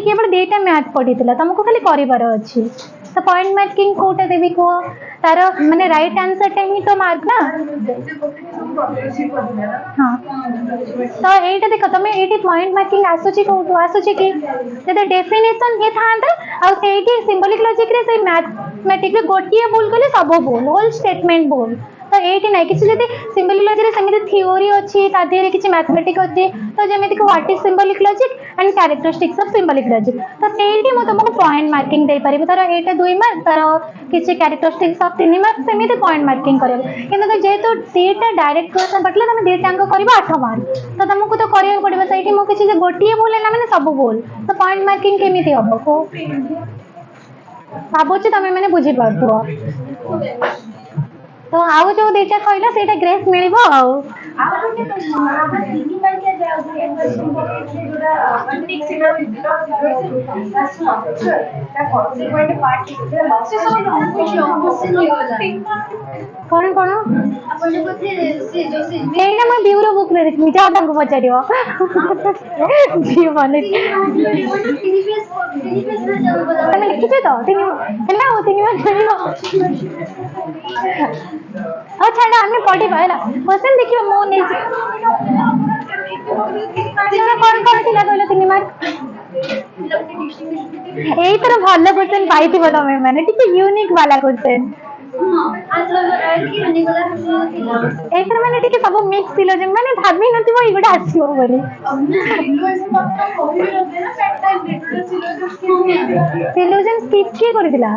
केवल दुईटा मैथ पढ़ी तुमको खाली कर अच्छी तो पॉइंट मार्किंग कोटा देवी कह तार माने राइट आंसर टा ही तो मार्क ना। हाँ तो ये देख तुम ये पॉइंट मार्किंग आसूची कौटू आसूची कि जब डेफिनेशन ये था आ सिंबॉलिक लॉजिक रे से मैथमेटिक रे गोटिए भूल कले सब भूल होल स्टेटमेंट भूल तो ये ना किसी जब सिंबॉलिक लॉजिक रे सेमिति थ्योरी अच्छी ता देहरे किसी मैथमेटिक अच्छी तो जमी कि what is symbolic logic and characteristics of symbolic logic तो सेठी मु तुमको पॉइंट मार्किंग दे पारिबे तार एटा 2 मार्क तार किसी कैरेक्टरिस्टिक्स ऑफ 3 मार्क सेमिति पॉइंट मार्किंग करबे किंतु तो जेहेतु सेटा डायरेक्ट क्वेश्चन पटले तुम दुईटा अंक करबो 8 मार्क तो तुमको तो करियो पड़िबो सेठी मु किसी जे गोटिए भूल है ना माने सब भूल तो पॉइंट मार्किंग केमिति हबो को भाबुची तमे माने बुझी पारथो तो आउ जो दुईटा कहला सेटा ग्रेस मिलिबो आउ कौन कौन एइना मैं ब्यूरो बुक रे देखि जाओ तांको पचारियो जी माने तमे लिखिछे तो तिनी हैला ओ तिनी हाँ छाड़ा हमने पढ़ी पाला क्वेश्चन देखियो मो नै तेरा कौन कौन थिला कहलो 3 मार्क एई तरह भलो क्वेश्चन पाइथिबो तमे माने टिके यूनिक वाला क्वेश्चन एथर माने टिके सब मिक्स थिलो जे माने भाबी नथिबो इगोटा आसीबो बोली सिलोजन स्किप के करथिला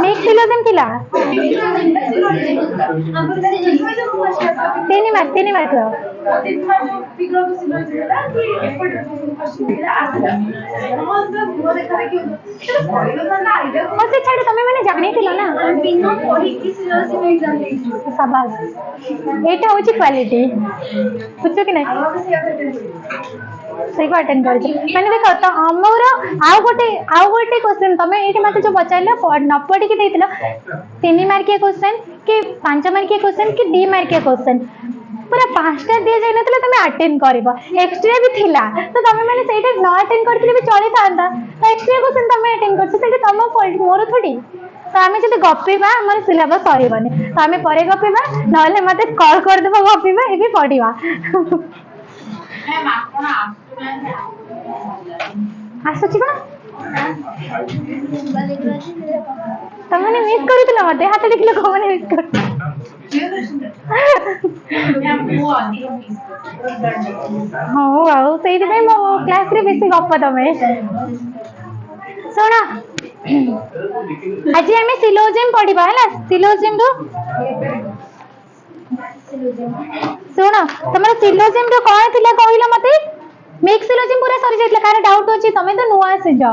मिक्स सिलोजन थिला 3 मार्क मते छाड़ तमे माने जानि थिलो ना शाबाश एटा होची क्वालिटी बुझो कि नहीं सही को अटेंड कर माने देखो तो हमर आउ गोटे क्वेश्चन तमे एठी मते जो बचाइलो न पढ़ी के देथिलो 3 मार्क के क्वेश्चन कि 5 मार्क के क्वेश्चन कि 2 मार्क के क्वेश्चन पूरा 5टा दे जाय नतले तमे अटेंड करबो एक्स्ट्रा भी थिला तो तमे माने सेटा न अटेंड करथिले भी चली थांता तो एक्स्ट्रा क्वेश्चन तमे अटेंड करछ सेटा तम फॉल्ट मोर थोड़ी तो आमे जदि गप्पीबा हमर सिलेबस सरीबनी तो आमे परे गप्पीबा नहले मते कॉल कर देबो गप्पीबा एबी पढिबा मैम आपन आसुची बा तमने मिस करूतला मते हाथ देखिलो कोने मिस कर हाँ आओ से मो क्लास रे बेसी गप तमे सुना आज हमें सिलोजियम पढ़िबा हैला सिलोजियम रो सुनो तमरा सिलोजियम रो कोन थिला कहिलो मते मिक्स सिलोजियम पूरा सरी जाइतला कार डाउट होची तमे तो नुआ से जा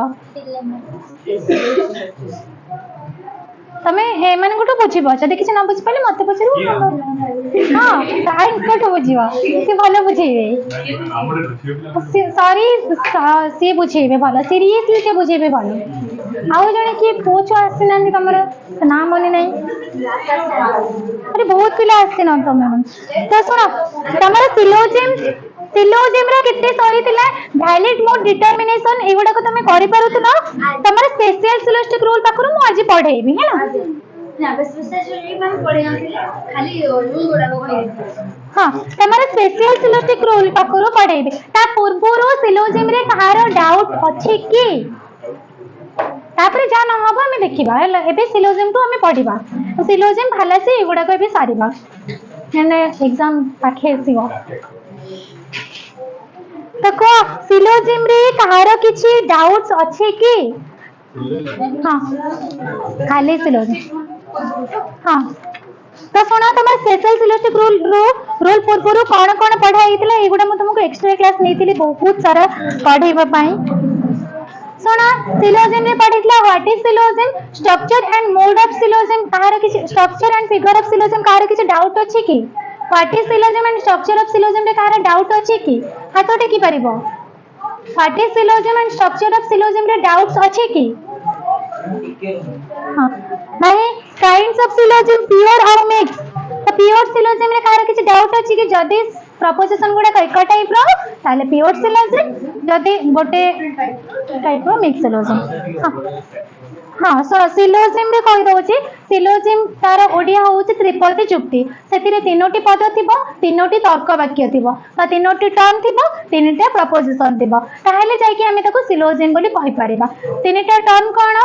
तमे हे मन गुटो बुझिबो जदि किछ न बुझि पाले मते पछरु हां काई कटो बुझिबा से भलो बुझेबे सॉरी से बुझेबे भलो सीरियसली से बुझेबे भलो आउ जने की पूछो आसिनांदी तमरा नाम मने नै अरे बहुत पिला आसे न तमे तो सुनो तमरा सिलोजियम रा कितने सॉरी थिला वैलिड मोड डिटरमिनेशन एगुडा को तमे करि पारुतलो तमरा स्पेशल सिलोस्टिक रूल पाखरु मु आज पढेबी है ना स्पेशल मैम पढे खाली रूल गुडा को कहि हां तमरा स्पेशल सिलोस्टिक रूल पाखरु पढेबी ता पूर्वरो सिलोजियम रे कहारो डाउट अछि की तापरे जा न हबो हमें देखिबा हैला एबे सिलोजियम तो हमें पढिबा सिलोजियम भाला से एगुडा को भी सारिबा ने एग्जाम पाखे सिबो तो को सिलोजियम रे कहारो किछि डाउट्स अछि की हां खाली सिलोजियम हां तो सुना तमर स्पेशल सिलोस्टिक रूल पूर्वरु कोन कोन पढा हेतिला एगुडा म तुमको एक्स्ट्रा क्लास नेतिली बहुत सारा पढेबा पई सुना सिलोजियम रे पढितला what is syllogism structure and mood of syllogism कहारो किछि structure and figure of syllogism कहारो किछि डाउट अछि की what is syllogism and structure of syllogism रे कहारो डाउट अछि की हाथ टेकी परिबो what is syllogism and structure of syllogism रे डाउट्स अछि की हां नाही काइंड्स ऑफ सिलोजियम प्योर और मिक्स तो प्योर सिलोजियम रे कहारो किछि डाउट अछि कि जदि प्रपोजिशन गुडा एक टाइप रो ताले प्योर सिलोजिम जदि गोटे टाइप रो मिक्स सिलोजिम हाँ सो सिलोजिम रे कहि दउची सिलोजिम तार ओडिया होउची त्रिपदी चुक्ति सेतिरे तीनोटी पद थिबो तीनोटी तर्क वाक्य थिबो बा तीनोटी टर्म थिबो तीनटा प्रपोजिशन थिबो ताहेले जाय कि हमें ताको सिलोजिम बोली कहि परिबा तीनटा टर्म कोन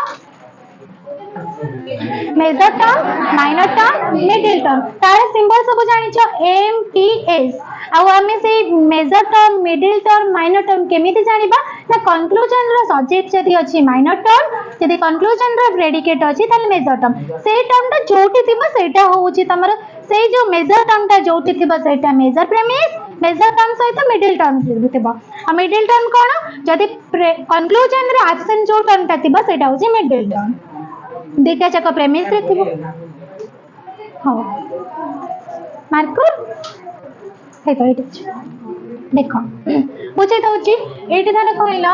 major term minor term middle term तार सिंबल सब जानिछो एम टी एस आउ हमें से major term middle term minor term केमिति जानिबा ना कंक्लूजन रो सब्जेक्ट जदी अछि माइनर टर्म जदी कंक्लूजन रो प्रेडिकेट अछि ताले मेजर टर्म सेही टर्म ता जोटी थिबा सेटा होउची तमर सेही जो मेजर टर्म ता जोटी थिबा सेटा मेजर प्रेमिस मेजर टर्म सहित मिडिल टर्म थिबा आ मिडिल टर्म कोन जदी कंक्लूजन रे एब्सेंट जो टर्म ता थिबा सेटा होउची मिडिल टर्म दुईटा जाक प्रेमिस रे थिबो हां मार्कर हे तो एट देखो बुझे दउची एटी थाने कहला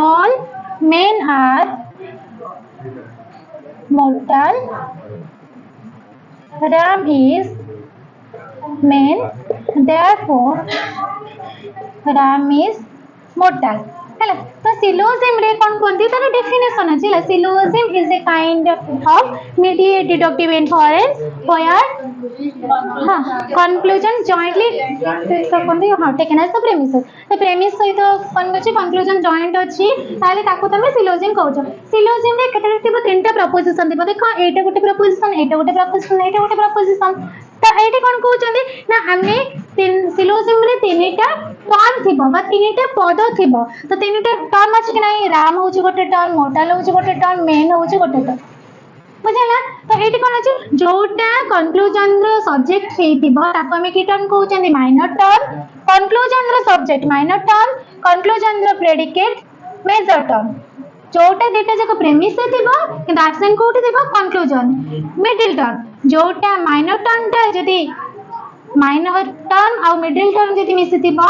all men are mortal ram is main therefore ram is mortal है तो सिलोजिम रे कौन कोंती तार डेफिनेशन अछि ला syllogism is a kind of mediate deductive inference where हां कंक्लूजन जॉइंटली कोंती हां टेकन एज द प्रेमिसेस तो प्रेमिस सहित कोन अछि कंक्लूजन जॉइंट अछि ताले ताको तमे सिलोजिम कहउछ सिलोजिम रे केते थिबो तीनटा प्रपोजिशन दिबो देखो एटा गोटे प्रपोजिशन एटा गोटे प्रपोजिशन एटा गोटे प्रपोजिशन तो एटी कोन कहउछंदी ना हमें सिलोजिम रे तीनटा टर्म थिबो बा तीनटा पद थिबो तो तीनटा टर्म अछि कि नाही राम होउछ गोटे टर्म मोर्टाल होउछ गोटे टर्म मेन होउछ गोटे टर्म बुझला तो एटी कोन अछि जोटा कंक्लूजन रो सब्जेक्ट हेतिबो ताको हमें की टर्म कहउछंदी माइनर टर्म कंक्लूजन रो सब्जेक्ट माइनर टर्म कंक्लूजन रो प्रेडिकेट मेजर टर्म जोटा डेटा जक प्रेमिस से थिबो कि एब्सेंट कोठी थिबो कंक्लूजन मिडिल टर्म जोटा माइनर टर्म ता जदी माइनर टर्म और मिडिल टर्म जदी मिसिथिबो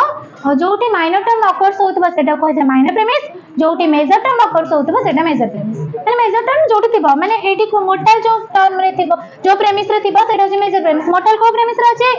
और जोटी माइनर टर्म अकर्स होतबा सेटा कहै छै माइनर प्रेमिस जोटी मेजर टर्म अकर्स होतबा सेटा मेजर प्रेमिस तने मेजर टर्म जोटी थिबो माने एटी को मोर्टल जो टर्म रे थिबो जो प्रेमिस रे थिबो सेटा छै मेजर प्रेमिस मोर्टल को प्रेमिस रे छै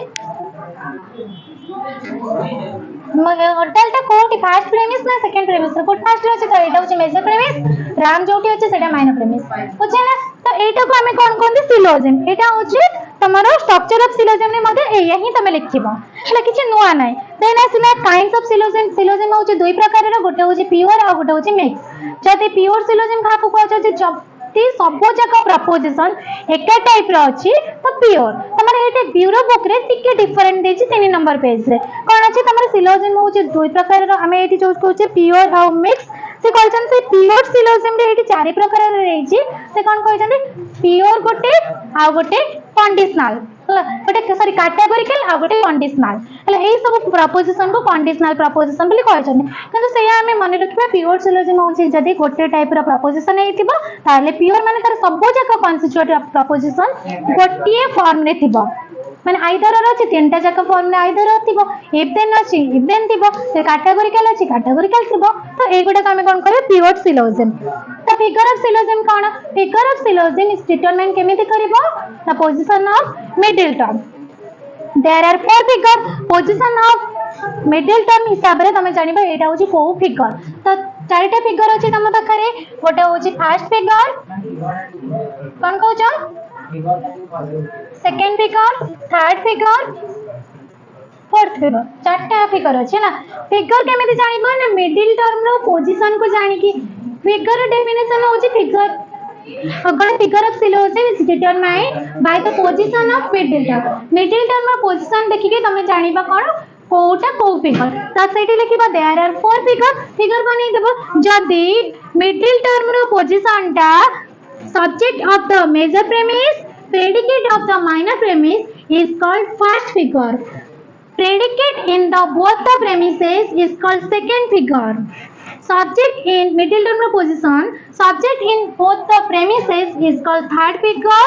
मोर्टल ता कोठी फर्स्ट प्रेमिस ना सेकंड प्रेमिस को फर्स्ट रे छै तो एटा छै मेजर प्रेमिस राम जोटी अछि सेटा माइनर प्रेमिस बुझे ना तो एटा को हमें कोन कोन सिलोजिम एटा होछि तमरो स्ट्रक्चर ऑफ सिलोजिम ने मते एया ही तमे लिखिबो हला किछ नुआ नै देन आसिला काइंड्स ऑफ सिलोजिम सिलोजिम होछि दुई प्रकार रो गोटे होछि प्योर आ गोटे होछि मिक्स जति प्योर सिलोजिम खाकु कहै छै जति सब जक प्रपोजिशन एका टाइप रो अछि तो प्योर तमरे एटे ब्यूरो बुक रे टिके डिफरेंट देछि 3 नंबर पेज रे कोन अछि तमरे सिलोजिम होछि दुई प्रकार रो हमें एटी चूज कहै छै प्योर आ मिक्स से कहछन से प्योर सिलोजिम रे एटी चारि प्रकार रे रहिछि से कोन कहछन प्योर गोटे आ गोटे कंडीशनल गोटे सॉरी कैटेगोरिकल आ गोटे कंडीशनल हला एई सब प्रपोजिशन को कंडीशनल प्रपोजिशन बोली कहछन किंतु सेया हमें मन रखबा प्योर सिलोजिम होछि जदी गोटे टाइप रो प्रपोजिशन हेतिबो ताले प्योर माने तार सब जक कॉन्स्टिट्यूएंट प्रपोजिशन गोटिए फॉर्म रे थिबो माने आइदर अछि तीनटा जक फॉर्म रे आइदर थिबो इफ देन अछि इफ देन थिबो से कैटेगोरिकल अछि कैटेगोरिकल थिबो तो ए गोटे हमें कोन करे प्योर सिलोजिम तो फिगर ऑफ सिलोजिम कोन figure of syllogism is determine केमिति करबो the position of middle term there are four figure position of middle term हिसाब रे तमे जानिबा एटा होची को फिगर तो चारिटा फिगर अछि तम पाखरे गोटे होची फर्स्ट फिगर कोन कहउछ second figure third figure fourth figure चारटा फिगर अछि ना फिगर केमिति जानिबो ना मिडिल टर्म रो पोजीशन को जानि कि फिगर डेफिनेशन होची फिगर अगर figure of syllogism is determined by the position of middle term रो पोजीशन देखि के तमे जानिबा कोन कोटा को फिगर ता सेठी लिखिबा देयर आर फोर फिगर बनै देबो जदी मिडिल टर्म रो पोजीशन ता subject of the major premise predicate of the minor premise is called first figure predicate in the both the premises is called second figure subject in middle term position subject in both the premises is called third figure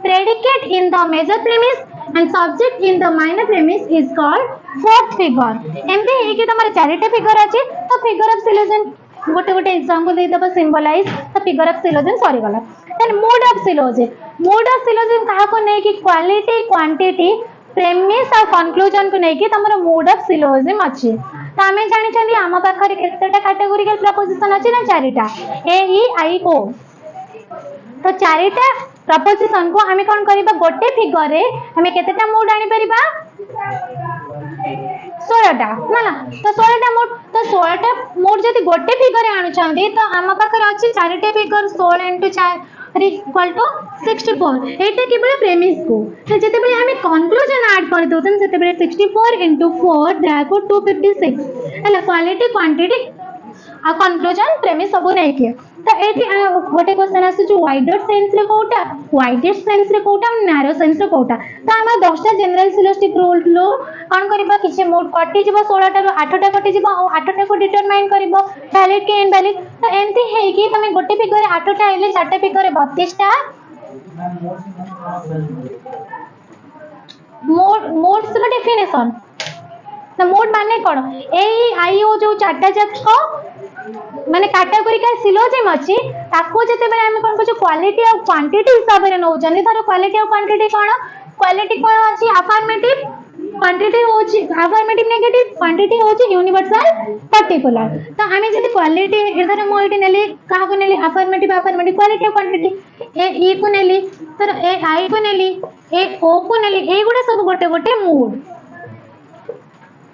predicate in the major premise and subject in the minor premise is called fourth figure एमते हे कि तमारे चारिटा figure अछि तो figure of syllogism गोटे गोटे example दे दबा symbolize the figure of syllogism sorry गला देन मोड ऑफ सिलोजिम कहा को नै कि क्वालिटी क्वांटिटी प्रेमिस और कंक्लूजन को लेके तमरो मोड ऑफ सिलोजिज्म अछि। तो आमे जानि छथि आम पाखरे केतेटा कैटेगोरिकल प्रपोजिशन अछि ना चारिटा ए ई आई ओ। तो चारिटा प्रपोजिशन को आमे कोन करिबा गोटे फिगर रे आमे केतेटा मोड आनि परिबा 16टा ना तो 16टा मोड तो 16टा मोड जदि गोटे फिगर रे आनुछंदी तो आम पाखरे अछि चारिटा फिगर 16 * 4 इक्वल टू 64 एटा केवल प्रेमिस को तो जते बेले हमें कंक्लूजन ऐड कर दोतन जते बेले 64 * 4 दैट 256 हला क्वालिटी क्वांटिटी आ कंक्लूजन प्रेमिस सब नै के तो एटी गोटे क्वेश्चन आसे जो वाइडर सेंस रे कोटा वाइडेस्ट सेंस रे कोटा नैरो सेंस रे कोटा तो हम 10टा जनरल सिलोस्टिक रूल लो कोन करबा किछ मोड कटि जिवो 16टा रो 8टा कटि जिवो और 8टा को डिटरमाइन करबो वैलिड के इनवैलिड तो एंती है कि तमे गोटे फिगर रे 8टा आइले 4टा फिगर रे 32टा मोड से डेफिनेशन तो मोड माने कोन ए आई ओ जो चारटा जको माने कैटेगोरिकल सिलोजिम अछि ताको जते बेले हम कोन कहू क्वालिटी और क्वांटिटी हिसाब रे नौ जने तार क्वालिटी और क्वांटिटी कोन अछि अफर्मेटिव क्वांटिटी होछि अफर्मेटिव नेगेटिव क्वांटिटी होछि यूनिवर्सल पर्टिकुलर तो हमें जति क्वालिटी इधर मो इटी नेली का को नेली अफर्मेटिव क्वालिटी और क्वांटिटी ए ई को नेली तो ए आई को नेली ए ओ को नेली ए गुडा सब गोटे गोटे मोड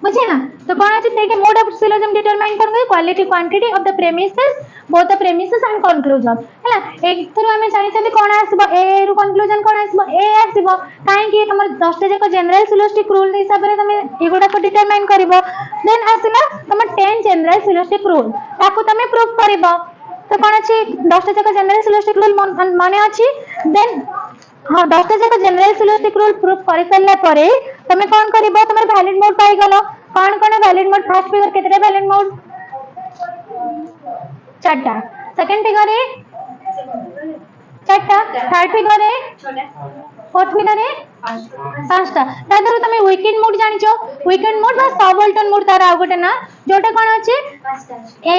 बुझे ना तो कौन अछि सेके मोड ऑफ सिलोजिज्म डिटरमाइन करबे quality quantity of the premises both the premises and conclusion हला एक थरो हमें जानि छथि कोन आसीबो ए रु कंक्लूजन कोन आसीबो ए आसीबो काहे कि हमर 10टा जको जनरल सिलोस्टिक रूल हिसाब रे तमे एगुडा को डिटरमाइन करबो देन आसीना हमर 10 जनरल सिलोस्टिक रूल ताको तमे प्रूफ करबो तो कोन अछि 10टा जको जनरल सिलोस्टिक रूल माने अछि देन हाँ 10टा जको जनरल सिलोस्टिक रूल प्रूफ कर सल्ला परे तमे कोन करबो तमर वैलिड मोड पाई गलो कोन वैलिड मोड फर्स्ट फिगर केतेटा वैलिड मोड 4टा सेकंड फिगर रे 4टा थर्ड फिगर रे फोर्थ फिगर रे 5टा तादर तमे वीकेंड मोड जानि छो वीकेंड मोड बा सबल्टन मोड तार आ गोटे ना जोटा कोन अछि ए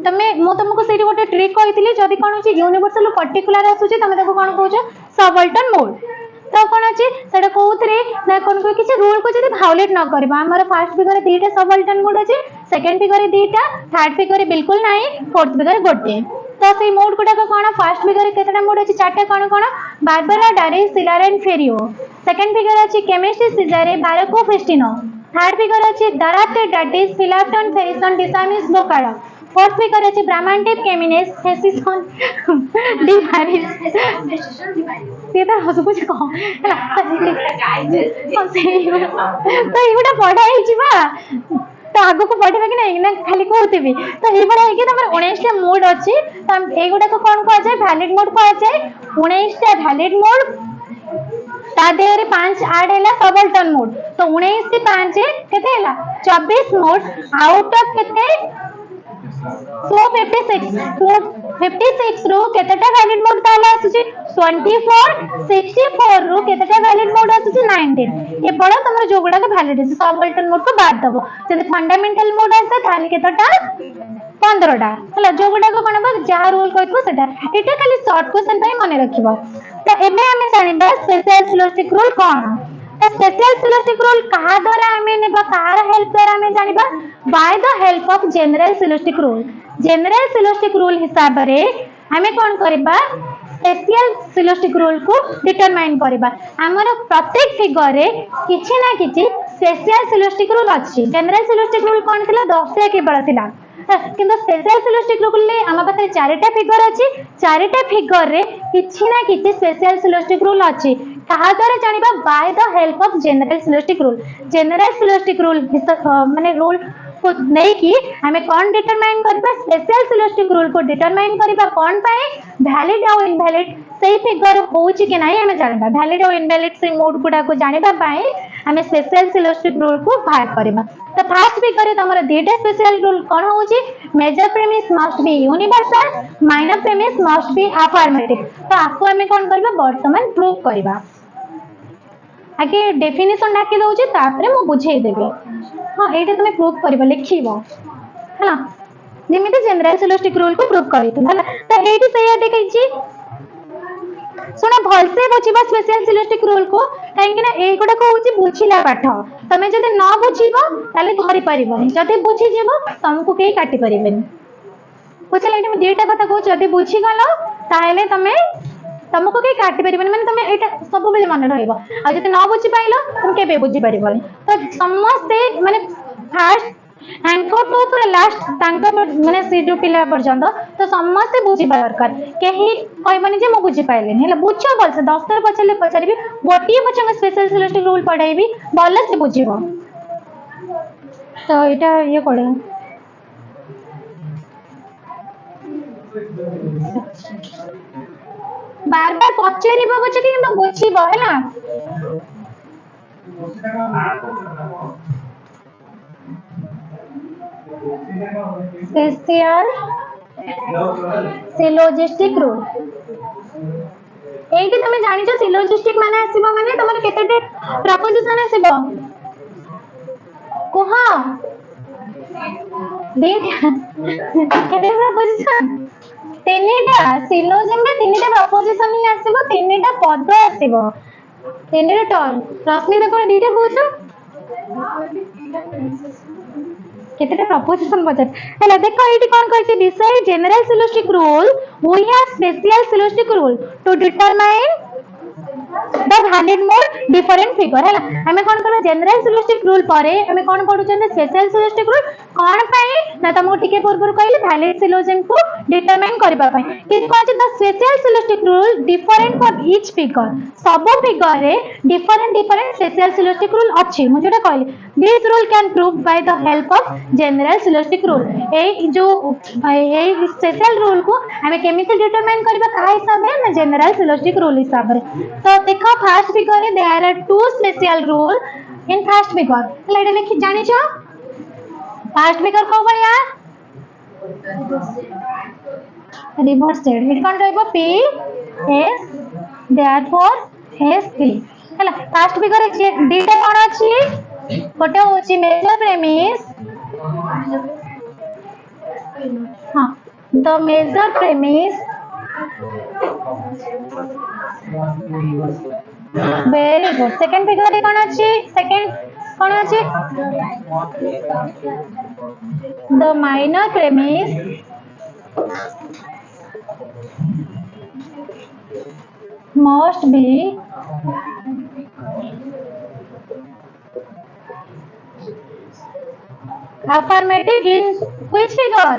तमे मो तुमको सेठी गोटे ट्रिक कहितली जदी कोन अछि यूनिवर्सल पर्टिकुलर आसुची तमे ताको कोन कहू सबल्टन मोड तो कोन अछि सेटा कोउतरे ना कोन को किछ रूल को जदी वायोलेट न करबा हमर फर्स्ट फिगर 2टा सबल्टन मोड अछि सेकंड फिगर 2टा थर्ड फिगर बिल्कुल नाही फोर्थ फिगर गोटे तो से मोड गुडा कोन फर्स्ट फिगर केतेटा मोड अछि 4टा कोन बारबरा डारिस सिलार एंड फेरियो सेकंड फिगर अछि केमिस्ट्री सिजारे बारको फेस्टिनो थर्ड फिगर अछि दराते डाटिस फिलाफ्टन फेरिसन डिसामिस बोकारा फोर्थ फिगर अछि ब्राह्मणटिव केमिनेस थेसिसन डिवारिस ये तो हसु कुछ कहो तो एगुडा पढाई जिबा तो आगो को पढे कि नहीं ना खाली कहतेबी तो ए बडा है कि तमर 19 टा मोड अछि त एगुडा को कोन को जाय वैलिड मोड को जाय 19 टा वैलिड मोड ता देरे 5 ऐड हैला सबल्टन मोड तो 19 से 5 केते हैला 24 मोड आउट ऑफ केते 456 रो केतेटा वैलिड मोड ताला आसुची 24 64 रो केतेटा वैलिड मोड आसुची 19 ए बडा तमर जोगुडा के वैलिड सबल्टन मोड को बाद दबो जदि फंडामेंटल मोड आसे ताले केतेटा 15टा हला जोगुडा को कोन बा जा रूल कहथबो सेटा एटा खाली शॉर्ट क्वेश्चन पई मने रखिबो तो एबे हमें जानिबा स्पेशल सिलोस्टिक रूल कोन तो स्पेशल सिलोस्टिक रूल कहा द्वारा हमें नेबा कार हेल्प द्वारा हमें जानिबा by the help of general syllogistic rule हिसाब रे हमें कोन करबा स्पेशल सिलोस्टिक रूल को डिटरमाइन करबा हमर प्रत्येक फिगर रे किछि ना किछि स्पेशल सिलोस्टिक रूल अछि जनरल सिलोस्टिक रूल कोन थिला 10 टा केवल थिला किंतु स्पेशल सिलोस्टिक रूल ले हम पाखे 4टा फिगर अछि 4टा फिगर रे किछि ना किछि स्पेशल सिलोस्टिक रूल अछि कहा द्वारा जानिबा by the help of general syllogistic rule माने रूल को नहीं कि हमें कौन डिटरमाइन करबा स्पेशल सिलोस्टिक रूल को डिटरमाइन करबा कौन पाए वैलिड और इनवैलिड सही फिगर होउची कि नहीं हमें जानबा वैलिड और इनवैलिड से मोड गुडा को जानिबा पाए हमें स्पेशल सिलोस्टिक रूल को बाहर करबा तो फर्स्ट फिगर तमरा डेटा स्पेशल रूल कोन होउची major premise must be universal minor premise must be affirmative तो आपको हमें कौन करबा वर्तमान प्रूव करबा आगे डेफिनेशन डाकी दउची तापरे मु बुझेई देबे हां एटा तुमे प्रूव करबा लिखिबो हला जेमिति जनरल सिलोस्टिक रूल को प्रूव करितो हला तो एटी सही देखै छी सुना भलसे बुझिबा स्पेशल सिलोस्टिक रूल को कहीं ना ए गुडा को होची बुझिला पाठ तमे जदि न बुझिबो ताले धरि परिबोनी जदि बुझि जेबो तुमको केही काटि परिबेनी बुझिला एटा दुईटा कथा कहू जदि बुझि गलो ताले तमे तुमको केही काटि परिबेनी माने तमे एटा सब बेले मन रहइबो आ जदि न बुझि पाइलो तुम केबे बुझि परिबोनी तो समस्त माने फास्ट एंकर तो पूरा लास्ट तांका माने से जो पिला पर्यंत तो समस्त बुझि दरकार केही कहबनी जे म बुझि पाइलेनी हेला बुझो बोलसे दफ्तर पछले पछारबी गोटिए पछंग स्पेशल सिलेक्टिव रूल पढ़ाइबी बोले से बुझिबो तो एटा ये पड़े बार बार पचारिबो पछे कि म बुझिबो हैला स्पेशल सिलोजिस्टिक रूल एठी तमे जानि छ सिलोजिस्टिक माने आसीबो माने तमर केतेटे प्रपोजिशन आसीबो कोहा देख केते प्रपोजिशन तीनटा सिलोजिम में तीनटा प्रपोजिशन ही आसीबो तीनटा पद आसीबो तीनटा टर्म रश्मि देखो दीटा कहूछ केतेटा प्रपोजिशन बजट हैला देखो एटी कोन कहछि decide general syllogistic rule we have special syllogistic rule to determine the valid mode different figure हैला हमें कोन कलो जनरल सिलोजिस्टिक रूल परे हमें कोन पढुचन स्पेशल सिलोजिस्टिक रूल कोन पई ना तुमको टिके पूर्व कहले वैलिड सिलोजिम को डिटरमाइन करबा पई कि कहछि the special syllogistic rule different for each figure सब फिगर रे डिफरेंट स्पेशल सिलोजिस्टिक रूल अछि मु जोटा कहले this rule can prove by the help of general syllogistic rule a जो ए स्पेशल रूल को हमें केमिति डिटरमाइन करबा का हिसाब रे ना जनरल सिलोजिस्टिक रूल हिसाब रे तो देखो फर्स्ट फिगर रे there are two special rule in first figure लेडे लिखि जानि छ फर्स्ट फिगर को भया रिवर्स साइड इट कोन रहबो p s therefore s 3 हला फर्स्ट फिगर रे डीटा कोन अछि गोटे होची मेजर प्रेमिस हां the major premise very good second figure रे कोन अछि सेकंड कोन अछि the minor premise must be affirmative in which figure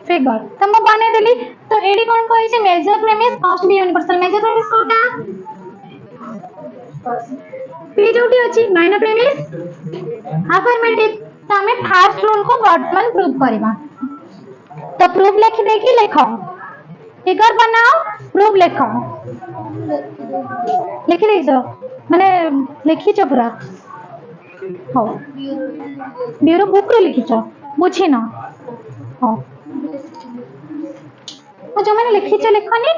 figure तो मैं बने देली तो एडी कोन कहै छै major premise must be universal major premise कोटा पी जोटी अछि माइनर प्रेमिस अफर्मेटिव तो हमें फर्स्ट रूल को वर्तमान प्रूव करबा तो प्रूफ लिख देखि लिखो फिगर बनाओ प्रूफ लिखो लिखि देछो माने लिखि छ पूरा हो ब्यूरो बुक रे लिखि छ बुझी ना हो जो मैंने लिखी छ लिखनी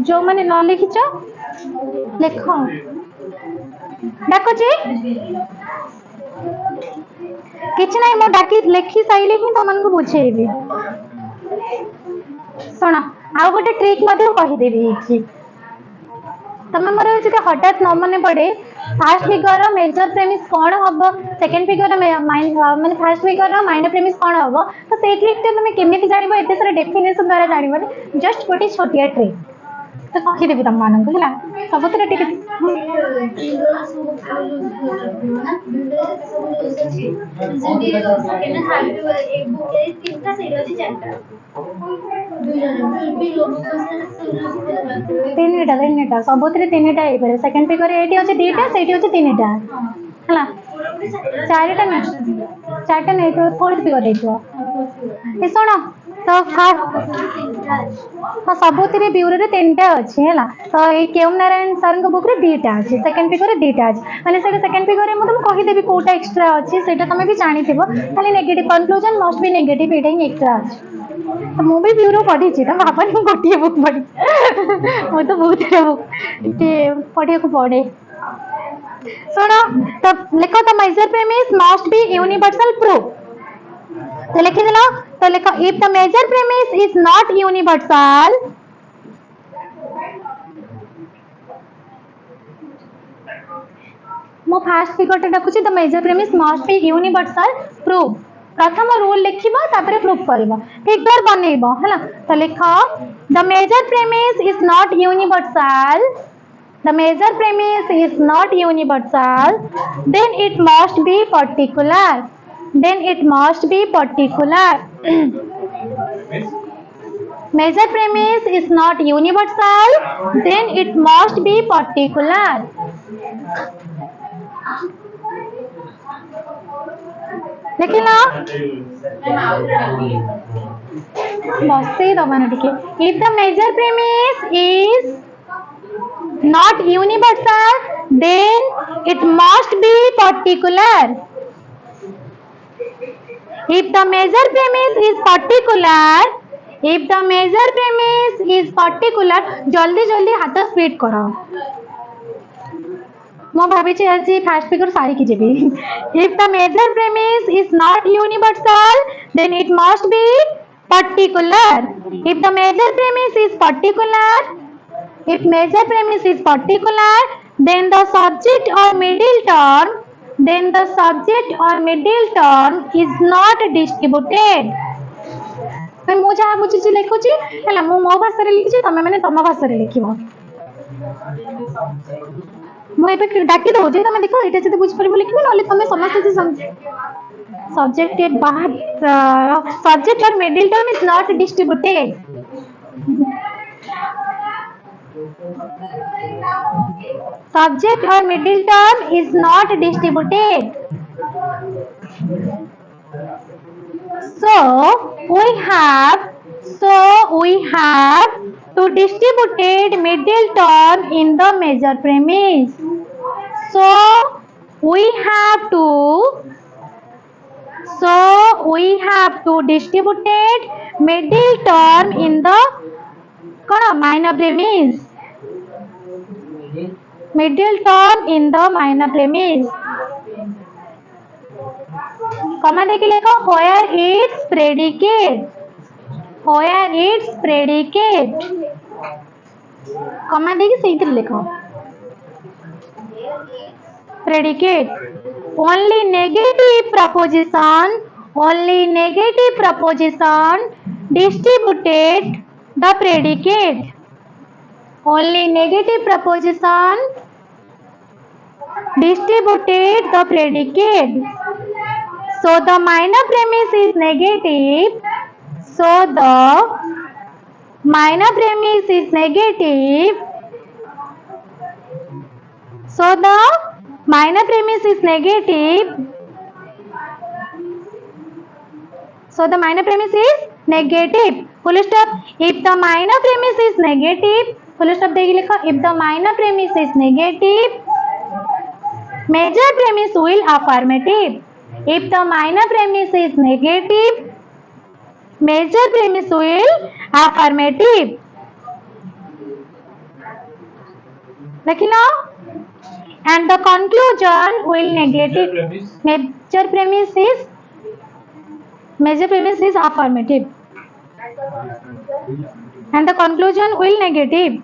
जो मैंने न लिखी छ लिखो डाको जे किछ नहीं मो डाकी लिखी साइले ही तमन को बुझेबी सुना आ गोटे ट्रिक मध्ये कहि देबी कि तमे मोर जे हठात न मने पड़े फर्स्ट फिगर मेजर प्रेमिस कोन हबो सेकंड फिगर माने फर्स्ट फिगर माइनर प्रेमिस कोन हबो तो से ट्रिक ते तमे केमिति जानिबो एते सारा डेफिनेशन द्वारा जानिबो जस्ट गोटे छोटिया ट्रिक तो कहि देबी तम मानन हला सब तरे टिके तीनटा सबुतरे तीनटा हे पारे सेकंड फिगर एटी अछि दीटा सेटी अछि तीनटा हला चारटा नहीं तो फोर्थ फिगर देखो ए सुनो तो हाँ सबुतरे ब्यूरो रे तीनटा अछि हला तो ए केम नारायण सर को बुक रे दीटा अछि सेकंड फिगर रे दीटा अछि माने सेटा सेकंड फिगर रे म तुम कहि देबी कोटा एक्स्ट्रा अछि सेटा तमे भी जानि थिबो खाली negative conclusion must be negative Etah he extra अछि मु भी ब्यूरो पढ़ी छी त बाबा ने गोटिए बुक पढ़ी मु तो बहुत बुक के पढ़िया को पढ़े सुनो तो लिखो the major premise must be universal proof तो लिखि देलो तो लिखो if the major premise is not universal मो फास्ट फिगर डाकुची the major premise must be universal proof प्रथम रूल लिखिबो तापर प्रूफ करबो फिगर बनेइबो हैला तो लिखो the major premise is not universal the major premise is not universal then it must be particular major premise is not universal then it must be particular लिखिला बसे दबाना टिके if the major premise is not universal then it must be particular if the major premise is particular जल्दी जल्दी हाथ speed करो मो भाभी आज फास्ट फिगर सारी की जेबी if the major premise is not universal then it must be particular if the major premise is particular if major premise is particular then the subject or middle term is not distributed मु जहाँ बुझी लिखुची है मु मो भाषा लिखी तुम मैंने तुम भाषा लिख मुझे डाकी दूसरी तुम देख ये जब बुझीपार लिख ना तुम समस्त सब्जेक्ट बाहर सब्जेक्ट और middle term is not distributed subject or middle term is not distributed so we have to distributed middle term in the major premise so we have to distributed middle term in the minor premise middle term in the minor premise कमा देखिए लिखो where its predicate कमा देखिए सही लिखो predicate only negative proposition distributed the predicate only negative proposition distributed the predicate so the minor premise is negative so the minor premise is negative so the minor premise is negative full stop if the minor premise is negative full stop देखिए लिखो if the minor premise is negative major premise will affirmative if the minor premise is negative major premise will affirmative देखिए ना and the conclusion will negative major premise is affirmative and the conclusion will negative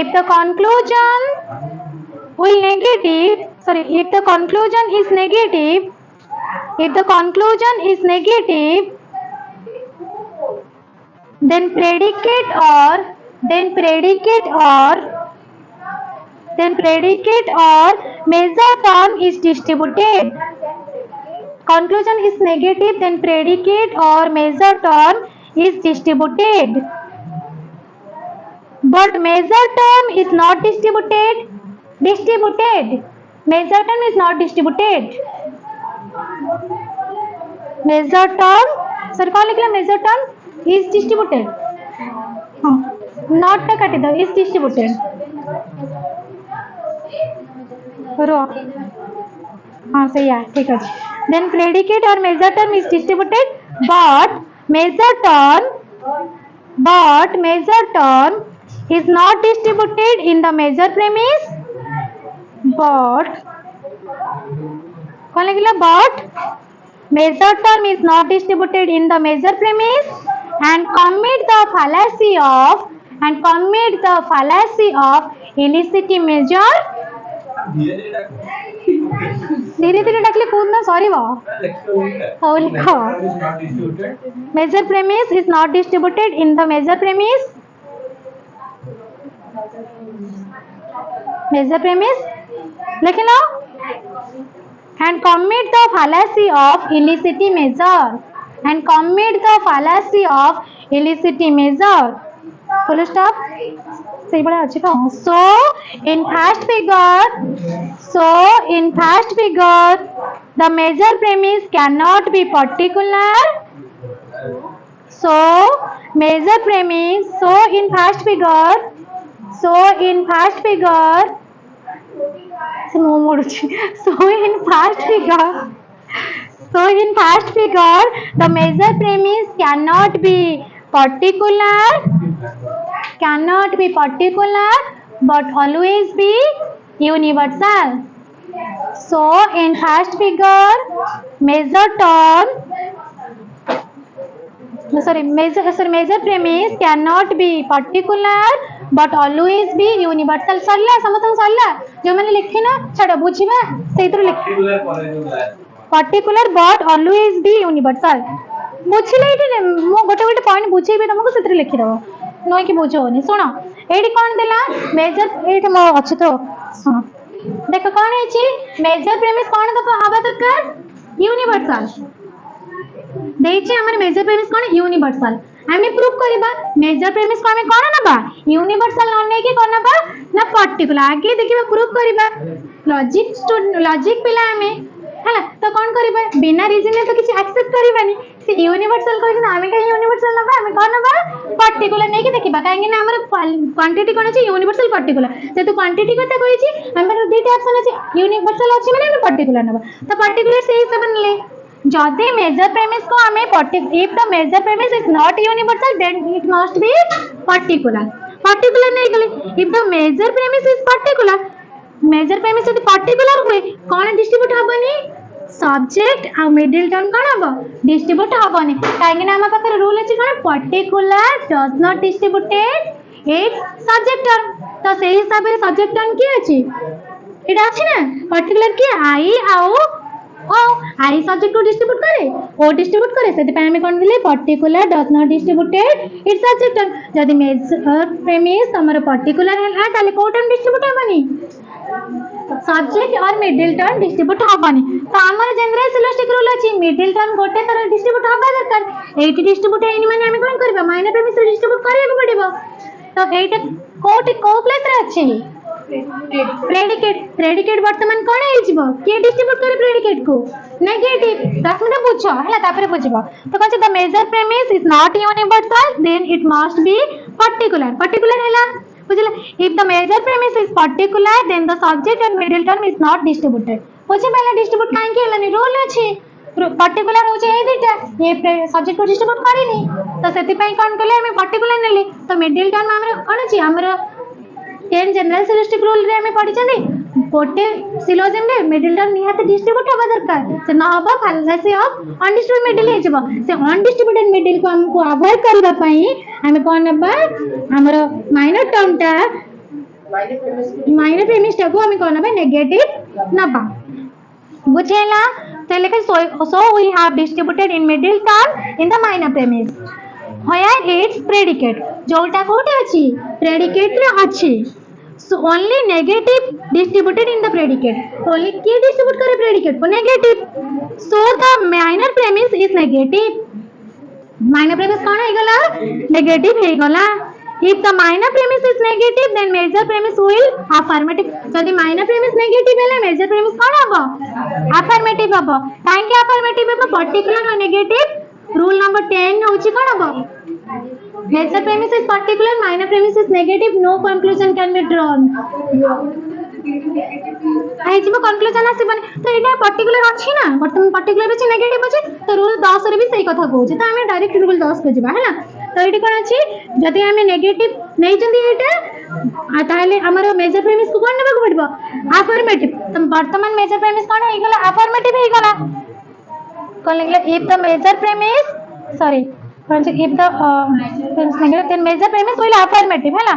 if the conclusion will negative if the conclusion is negative then predicate or major term is distributed conclusion is negative then predicate or major term is distributed but major term is not distributed major term is not distributed major term sir कौन लिखला major term is distributed not टा काटी दो is distributed रो हाँ सही है ठीक है then predicate or major term is distributed but major term is not distributed in the major premise but कौन लिखला but Major term is not distributed in the major premise and commit the fallacy of illicit major. धीरे धीरे डाकले कौन ना sorry वो लिखो major premise is not distributed in the major premise लिख लो and commit the fallacy of illicit measure full stop सही बड़ा अच्छी का so in first figure the major premise cannot be particular so in first figure so in first figure the major premise cannot be particular but always be universal. So in first figure major premise cannot be particular but always be universal. सरला समझो सरला जो मैंने लिखी ना छड़ा बुझिबा सेई तो लिख particular but always be universal बुझिले एटी मो गोटे पॉइंट बुझेबे तुमको सेतिर लिखि दबो नय कि बुझोनी सुनो एटी कोन देला मेजर एटी मो अछि तो सुनो देखो कोन हेची मेजर प्रेमिस कोन दबो हवा दरकार यूनिवर्सल देइछे हमर मेजर प्रेमिस कोन यूनिवर्सल हमें प्रूफ करबा मेजर प्रेमिस को हमें कोन नबा यूनिवर्सल न नै कि कोन नबा ना पर्टिकुलर आगे देखिबा प्रूफ करबा लॉजिक पिला हमें हैला तो कोन करबा बिना रीजन तो किछ एक्सेप्ट करबानी से यूनिवर्सल कहै हमें कहीं यूनिवर्सल नबा हमें कोन नबा पर्टिकुलर नै कि देखिबा काहे ना हमर क्वांटिटी कोन अछि यूनिवर्सल पर्टिकुलर से तो क्वांटिटी कथा कहै छी हमर दुईटा ऑप्शन अछि यूनिवर्सल अछि माने हम पर्टिकुलर नबा तो पर्टिकुलर से ही सब ले जदि मेजर प्रेमिस को हमें if the major premise is not universal then it must be particular नहीं गले if the major premise is particular major premise यदि particular हुए कौन डिस्ट्रीब्यूट हबनी सब्जेक्ट आ मिडिल टर्म कौन हबो डिस्ट्रीब्यूट हबनी काहे ना हम पाकर रूल अछि कौन particular does not distributed its subject term तो से हिसाब रे सब्जेक्ट टर्म की अछि एटा अछि ना पर्टिकुलर की आई आओ आई सब्जेक्ट को डिस्ट्रीब्यूट करे ओ डिस्ट्रीब्यूट करे सेति पे हमें कोन दिले particular does not distributed it's subject जदि मेजर प्रेमिस हमर पर्टिकुलर है ताले को टर्म डिस्ट्रीब्यूट हबनी सब्जेक्ट और मिडिल टर्म डिस्ट्रीब्यूट हबनी तो हमर जनरल सिलोस्टिक रूल अछि मिडिल टर्म गोटे तरह डिस्ट्रीब्यूट हबा दरकार एटी डिस्ट्रीब्यूट हेनी माने हमें कोन करबा माइनर प्रेमिस डिस्ट्रीब्यूट करिया पड़िबो तो एटा कोटी को प्लेस रे अछि प्रेडिकेट वर्तमान कोन हे जिवो के डिस्ट्रीब्यूट करे प्रेडिकेट को नेगेटिव प्रश्न में पूछो हला तापर बुझिबो तो कहछ the major premise is not universal then it must be particular हला बुझला if the major premise is particular then the subject and middle term is not distributed बुझे पहला डिस्ट्रीब्यूट काहे के हलानी रूल अछि पर्टिकुलर हो जे एदिटा ये सब्जेक्ट को डिस्ट्रीब्यूट करिनी तो सेति पई कोन कले हम पर्टिकुलर नेली तो मिडिल टर्म हमर कोन अछि हमर 10 जनरल सिलोस्टिक रूल रे हमें पढ़ी चली गोटे सिलोजिम रे मिडिल टर्म निहाते डिस्ट्रीब्यूट होबा दरकार से न होबा फालासी ऑफ अनडिस्ट्रीब्यूटेड मिडिल हे जबो से अनडिस्ट्रीब्यूटेड मिडिल को हमको अवॉइड करबा पई हमें कोन नबा हमरो माइनर टर्म ता माइनर प्रेमिस टा को हमें कोन नबा नेगेटिव नबा बुझेला तो लेके so we have distributed in middle term in the minor premise where its predicate जोटा कोटे अछि predicate रे अछि so only negative distributed in the predicate only के distribute करे predicate को negative so the minor premise is negative minor premise कोन हे गला negative हे गला if the minor premise is negative then major premise will affirmative जदि minor premise negative हेले major premise कोन हबो affirmative हबो काहे के affirmative हबो particular और negative rule number 10 होची कोन हबो major premise is particular minor premise is negative no conclusion can be drawn आई जिबो कंक्लूजन आसीबन तो एटा पर्टिकुलर अछि ना वर्तमान पर्टिकुलर अछि नेगेटिव अछि तो रूल 10 रे भी सही कथा कहू त हमें डायरेक्ट रूल 10 को जिबा हैला तो एटी कोन अछि जदि हमें नेगेटिव नै जंदी एटा आ ताले हमरो मेजर प्रेमिस को कोन नेबा को पड़बो अफर्मेटिव तो वर्तमान मेजर प्रेमिस कोन हे गेला अफर्मेटिव हे गेला कौन लिखला if the major premise sorry if the negative then major premise will affirmative है ना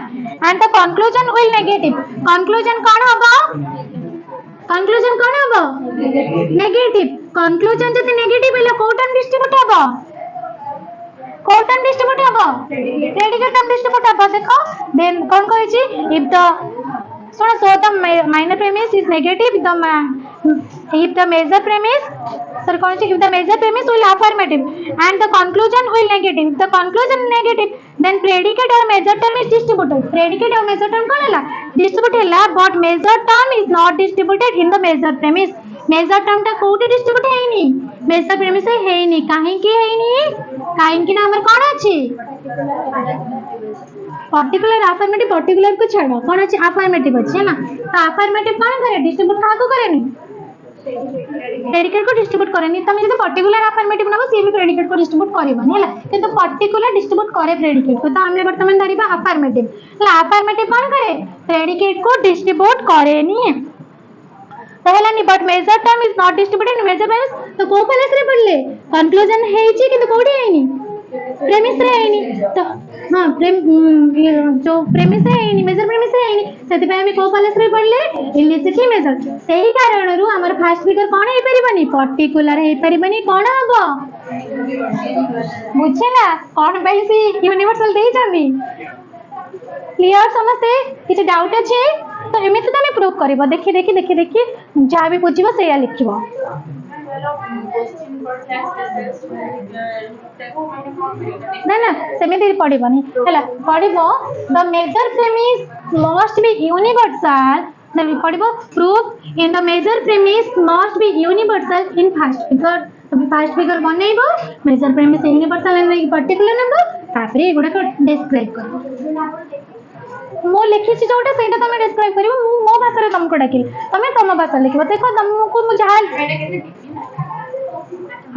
and the conclusion will negative conclusion कौन होगा conclusion कौन होगा negative conclusion जति negative है कोटन डिस्ट्रीब्यूट होगा कोटन डिस्ट्रीब्यूट होगा प्रेडिकेट टर्म डिस्ट्रीब्यूट होगा देखो then कौन कहछि if the सुनो so the minor premise is negative if the major premise sir कौन सी if the major premise will affirmative and the conclusion will negative if the conclusion negative then predicate or major term is distributed predicate or major term कौन है distribute है but major term is not distributed in the major premise major term टा कोठी distribute है नहीं major premise है नहीं काहे की है नहीं काहे की ना हमर कौन अछि पर्टिकुलर अफर्मेटिव पर्टिकुलर को छाड़ो कौन अछि अफर्मेटिव अछि है ना तो अफर्मेटिव कौन करे डिस्ट्रीब्यूट काको करेनी प्रेडिकेट को डिस्ट्रीब्यूट करेनी तमे जब पर्टिकुलर अफर्मेटिव नबो सी भी प्रेडिकेट को डिस्ट्रीब्यूट करबनी हैला किंतु पर्टिकुलर डिस्ट्रीब्यूट करे प्रेडिकेट को तो हमने वर्तमान धरिबा अफर्मेटिव हैला अफर्मेटिव कौन करे प्रेडिकेट को डिस्ट्रीब्यूट करेनी पहला नहीं but major term is not distributed major premise तो को प्लेस रे पड़ले कंक्लूजन है छी किंतु कोडी हैनी प्रेमिस रे हैनी तो हां जो प्रेमिस है हैनी मेजर प्रेमिस है हैनी सेति पे हम को प्लेस रे पड़ले इलिसिटी मेजर सेही कारण रु हमर फर्स्ट फिगर कोन हे परिबनी पर्टिकुलर हे परिबनी कोन हबो बुझला कोन बेसी यूनिवर्सल देई जानी क्लियर समझते किछ डाउट अछि तो एमिति तमे प्रूव करबो देखि देखि देखि देखि जा भी बुझिबो सेया लिखिबो ना ना सेमिति पढिबनी हला पढिबो the major premise must be universal then पढिबो proof in the major premise must be universal in first figure तमे फर्स्ट फिगर बनेइबो major premise universal in particular number तापरे एगुडा को डिस्क्राइब करबो मो लिखी छी जोटा सेटा तमे डिस्क्राइब करिवो मो भाषा रे तुमको डाकिल तमे तम भाषा लिखबो देखो तुमको मु जहा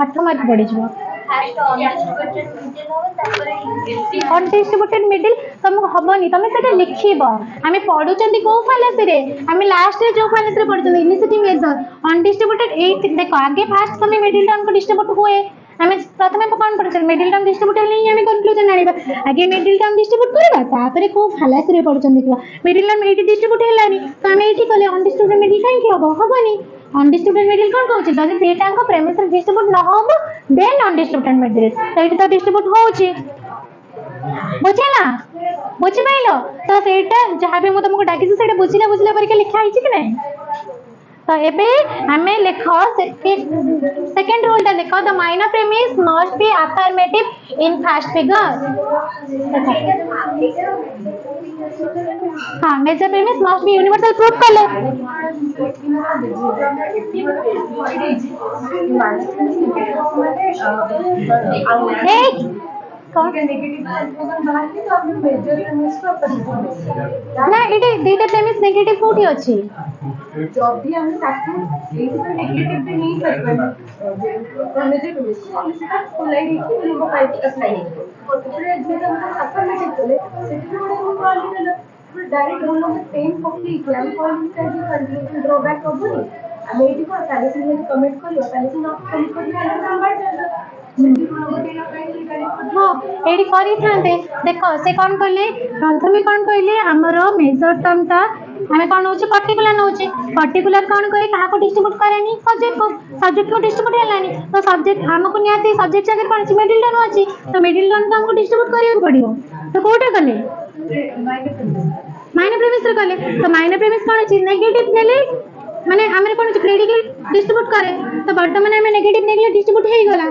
8 मार्क पड़ी जो अनडिस्ट्रीब्यूटेड मिडिल तुमको हबनी तमे सेटा लिखिबो हमें पढुचंती को फालेस रे हमें लास्ट रे जो फालेस रे पढुचंती इनिशियली मेजर अनडिस्ट्रीब्यूटेड 8 देखो आगे फर्स्ट तमे मिडिल टर्म को डिस्ट्रीब्यूट हुए हमें प्रथमे कौन पढुचल मिडिल टर्म डिस्ट्रीब्यूट नहीं हमें कंक्लूजन आनिबा आगे मिडिल टर्म डिस्ट्रीब्यूट करबा तापरे को फालेस रे पढुचंती देखो मिडिल टर्म 8 डिस्ट्रीब्यूट हेलानी तो हमें एठी कले अनडिस्ट्रीब्यूटेड मिडिल काहे की हबनी अनडिस्ट्रीब्यूटेड मिडिल कौन कहउची जदि सेटा को प्रेमिस रे डिस्ट्रीब्यूट न होबो देन अनडिस्ट्रीब्यूटेड मिडिल तो एठी तो डिस्ट्रीब्यूट होउची बुझला बुझि पाइलो तो सेटा जहां भी मु तुमको डाकी से सेटा बुझिला परिका लिखा आइची कि नहीं तो एबे हमें लिखो सेकंड रूल ता लिखो the minor premise must be affirmative in first figure हां major premise must be universal proof कर ले एक कौन ना इटे दीटा प्रेमिस नेगेटिव कोठी अछि जब भी हम साथ में एक तो नेगेटिव पे नहीं कर पाए हमें जो सेटा फुलाई की लोगों का इतिहास नहीं और फिर जो हम अफर्मेटिव चले सेटा बड़े हम कॉल कर डायरेक्ट हम लोग पेन पॉपली एग्जाम कॉल से जो कंक्लूजन ड्रॉबैक होबो नहीं हमें एटी को ताले से कमेंट करियो ताले से आप कमेंट करियो नंबर जाना हाँ एडी करी थांते देखो से कौन कहले प्रथमे कौन कहले हमर मेजर टर्म ता हमें कौन होची पर्टिकुलर होची पर्टिकुलर कौन करे काहा को डिस्ट्रीब्यूट करेनी सब्जेक्ट को डिस्ट्रीब्यूट हेलानी तो सब्जेक्ट हमको नियाती सब्जेक्ट जगह कौन सी मिडिल टर्म अछि तो मिडिल टर्म को हमको डिस्ट्रीब्यूट करियो पड़ियो तो कोटा कले माइनर प्रेमिस रे कले तो माइनर प्रेमिस कौन अछि नेगेटिव नेले माने हमरे कोन प्रेडिकेट डिस्ट्रीब्यूट करे तो वर्तमान में नेगेटिव डिस्ट्रीब्यूट हे गला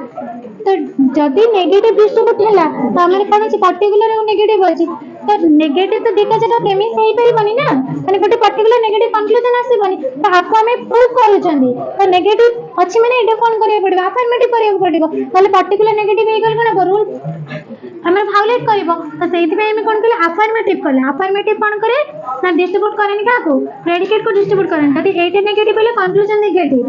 तो जदी नेगेटिव डिस्ट्रीब्यूट हैला तो हमरे कोन अछि पर्टिकुलर और नेगेटिव अछि तो नेगेटिव तो दिका जटा प्रेमिस हेई परिबनी ना माने गोटे पर्टिकुलर नेगेटिव कंक्लूजन आसीबनी तो आपको हमें प्रूव करूचंदी तो नेगेटिव अछि माने एटा कोन करिया पड़िबो अफर्मेटिव करिया पड़िबो ताले पर्टिकुलर नेगेटिव हे गल कोन रूल हमें वायोलेट करबो तो सेति पे हमें कोन कले अफर्मेटिव कोन करे ना डिस्ट्रीब्यूट करेनी काको प्रेडिकेट को डिस्ट्रीब्यूट करेनी तति 8 नेगेटिव हेले कंक्लूजन नेगेटिव